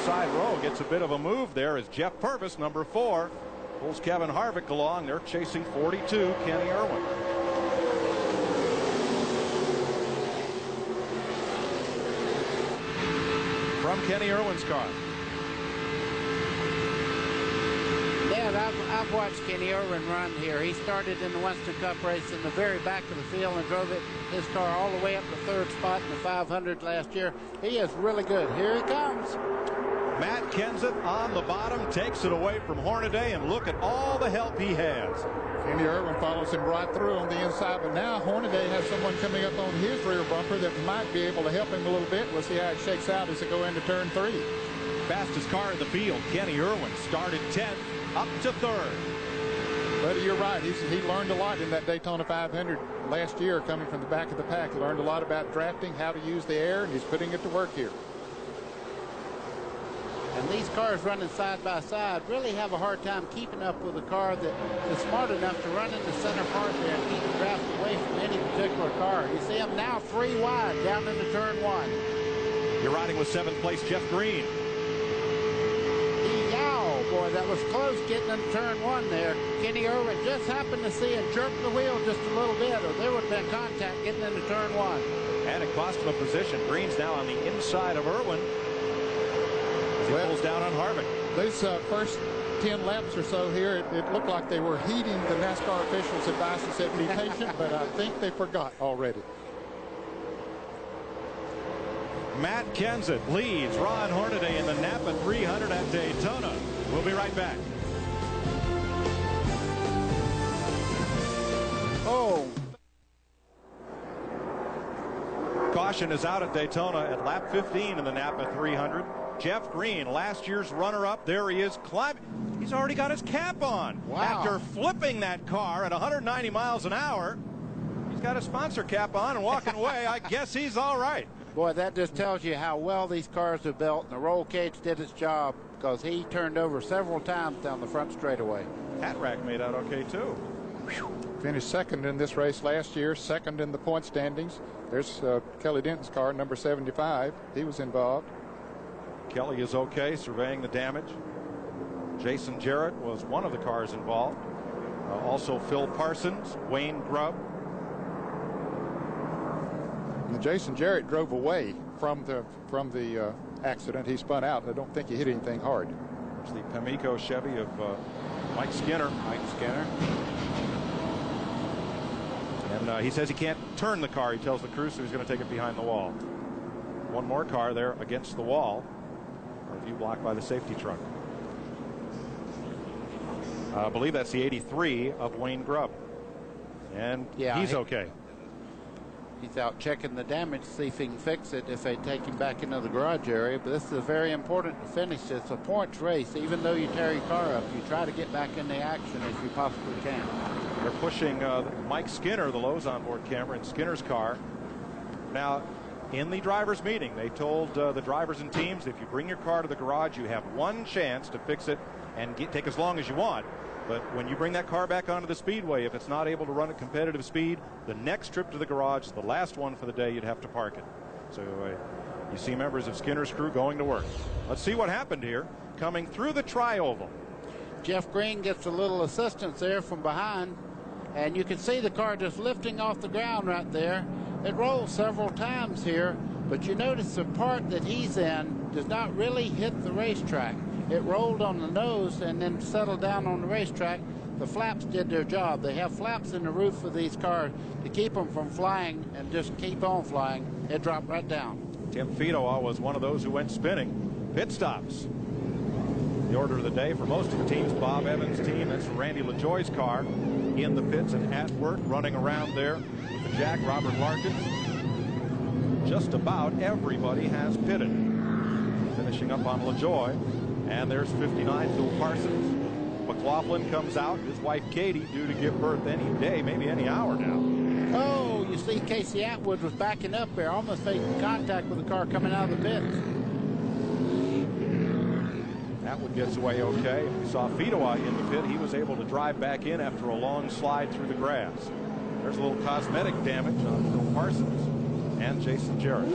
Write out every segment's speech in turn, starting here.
inside row. Gets a bit of a move there as Jeff Purvis, number 4, pulls Kevin Harvick along. They're chasing 42, Kenny Irwin. From Kenny Irwin's car. I've watched Kenny Irwin run here. He started in the Winston Cup race in the very back of the field and drove his car all the way up to 3rd spot in the 500 last year. He is really good. Here he comes. Matt Kenseth on the bottom, takes it away from Hornaday, and look at all the help he has. Kenny Irwin follows him right through on the inside, but now Hornaday has someone coming up on his rear bumper that might be able to help him a little bit. We'll see how it shakes out as they go into turn 3. Fastest car in the field, Kenny Irwin, started 10th. Up to 3rd. But you're right. He learned a lot in that Daytona 500 last year, coming from the back of the pack. He learned a lot about drafting, how to use the air, and he's putting it to work here. And these cars running side by side really have a hard time keeping up with a car that is smart enough to run in the center part there and keep the draft away from any particular car. You see him now 3 wide down into turn 1. You're riding with 7th place Jeff Green. Boy, that was close getting into turn 1 there. Kenny Irwin just happened to see him jerk the wheel just a little bit, or there would have been contact getting into turn 1. And it cost him a position. Green's now on the inside of Irwin as he pulls down on Harvick. These first 10 laps or so here, it looked like they were heeding the NASCAR officials' advice and said be patient, but I think they forgot already. Matt Kenseth leads Ron Hornaday in the Napa 300 at Daytona. We'll be right back. Oh. Caution is out at Daytona at lap 15 in the Napa 300. Jeff Green, last year's runner-up. There he is climbing. He's already got his cap on. Wow. After flipping that car at 190 miles an hour, he's got his sponsor cap on and walking away. I guess he's all right. Boy, that just tells you how well these cars are built, and the roll cage did its job because he turned over several times down the front straightaway. Hat rack made out okay, too. Finished 2nd in this race last year, 2nd in the point standings. There's Kelly Denton's car, number 75. He was involved. Kelly is okay, surveying the damage. Jason Jarrett was one of the cars involved. Also Phil Parsons, Wayne Grubb. And Jason Jarrett drove away from the accident. He spun out. I don't think he hit anything hard. It's the Pamico Chevy of Mike Skinner. And he says he can't turn the car. He tells the crew, so he's going to take it behind the wall. One more car there against the wall. A view blocked by the safety truck. I believe that's the 83 of Wayne Grubb. And yeah, he's okay. He's out checking the damage, see if he can fix it if they take him back into the garage area. But this is very important to finish. It's a points race. Even though you tear your car up, you try to get back in the action if you possibly can. They're pushing Mike Skinner, the Lowe's onboard camera, in Skinner's car. Now, in the drivers' meeting, they told the drivers and teams, if you bring your car to the garage, you have one chance to fix it and take as long as you want. But when you bring that car back onto the speedway, if it's not able to run at competitive speed, the next trip to the garage, the last one for the day, you'd have to park it. So you see members of Skinner's crew going to work. Let's see what happened here. Coming through the tri-oval. Jeff Green gets a little assistance there from behind, and you can see the car just lifting off the ground right there. It rolls several times here, but you notice the part that he's in does not really hit the racetrack. It rolled on the nose and then settled down on the racetrack. The flaps did their job. They have flaps in the roof of these cars to keep them from flying and just keep on flying. It dropped right down. Tim Fedowa was one of those who went spinning. Pit stops. The order of the day for most of the teams. Bob Evans' team, that's Randy LaJoie's car, in the pits and at work, running around there with the jack. Robert Larkin. Just about everybody has pitted. Finishing up on LaJoie. And there's 59, Phil Parsons. McLaughlin comes out. His wife, Katie, due to give birth any day, maybe any hour now. Oh, you see Casey Atwood was backing up there, almost making contact with the car coming out of the pits. Atwood gets away okay. We saw Fedowa in the pit. He was able to drive back in after a long slide through the grass. There's a little cosmetic damage on Phil Parsons and Jason Jarrett.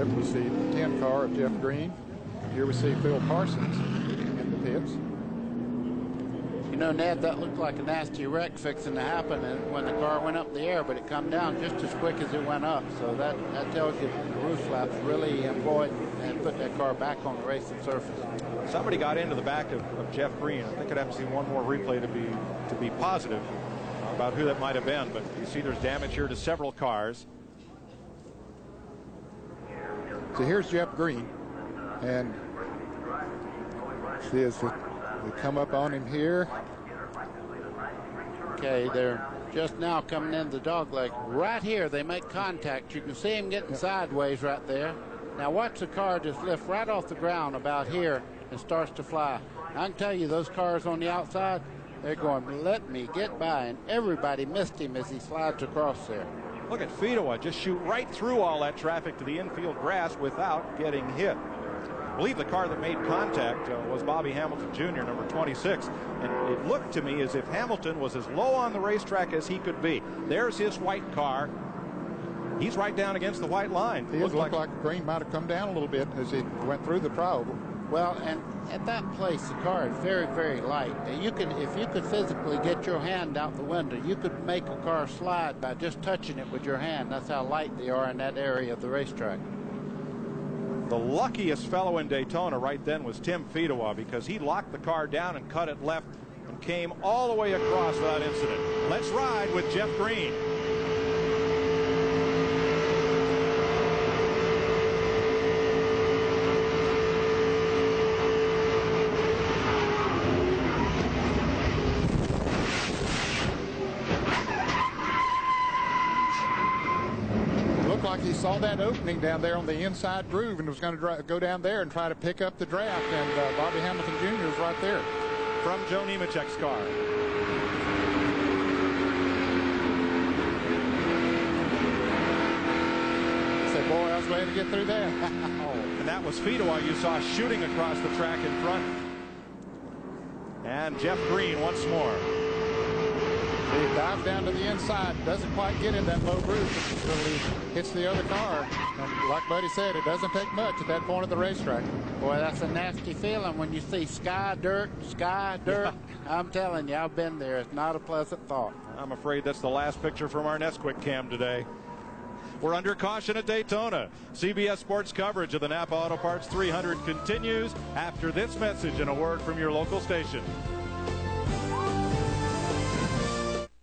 11, you see the 10 car of Jeff Green. Here we see Phil Parsons in the pits. You know, Ned, that looked like a nasty wreck fixing to happen and when the car went up in the air, but it come down just as quick as it went up. So that tells you the roof flaps really employed and put that car back on the racing surface. Somebody got into the back of Jeff Green. I think I'd have to see one more replay to be positive about who that might have been. But you see there's damage here to several cars. So here's Jeff Green. And see as they come up on him here. Okay, they're just now coming in the dogleg. Right here, they make contact. You can see him getting sideways right there. Now watch the car just lift right off the ground about here and starts to fly. I can tell you those cars on the outside, they're going, let me get by, and everybody missed him as he slides across there. Look at Fidoa just shoot right through all that traffic to the infield grass without getting hit. I believe the car that made contact was Bobby Hamilton Jr., number 26. And it looked to me as if Hamilton was as low on the racetrack as he could be. There's his white car. He's right down against the white line. It looked like Green might have come down a little bit as he went through the trial. Well, and at that place, the car is very, very light. And you could, if you could physically get your hand out the window, you could make a car slide by just touching it with your hand. That's how light they are in that area of the racetrack. The luckiest fellow in Daytona right then was Tim Fidoa, because he locked the car down and cut it left and came all the way across without incident. Let's ride with Jeff Green. Like he saw that opening down there on the inside groove and was going to go down there and try to pick up the draft, and Bobby Hamilton Jr. is right there. From Joe Nemechek's car. Said, boy, I was glad to get through that. And that was Fidoa you saw shooting across the track in front. And Jeff Green once more. He dives down to the inside, doesn't quite get in that low groove until he hits the other car. And like Buddy said, it doesn't take much at that point of the racetrack. Boy, that's a nasty feeling when you see sky, dirt. Yeah. I'm telling you, I've been there. It's not a pleasant thought. I'm afraid that's the last picture from our Nesquik cam today. We're under caution at Daytona. CBS Sports coverage of the Napa Auto Parts 300 continues after this message and a word from your local station.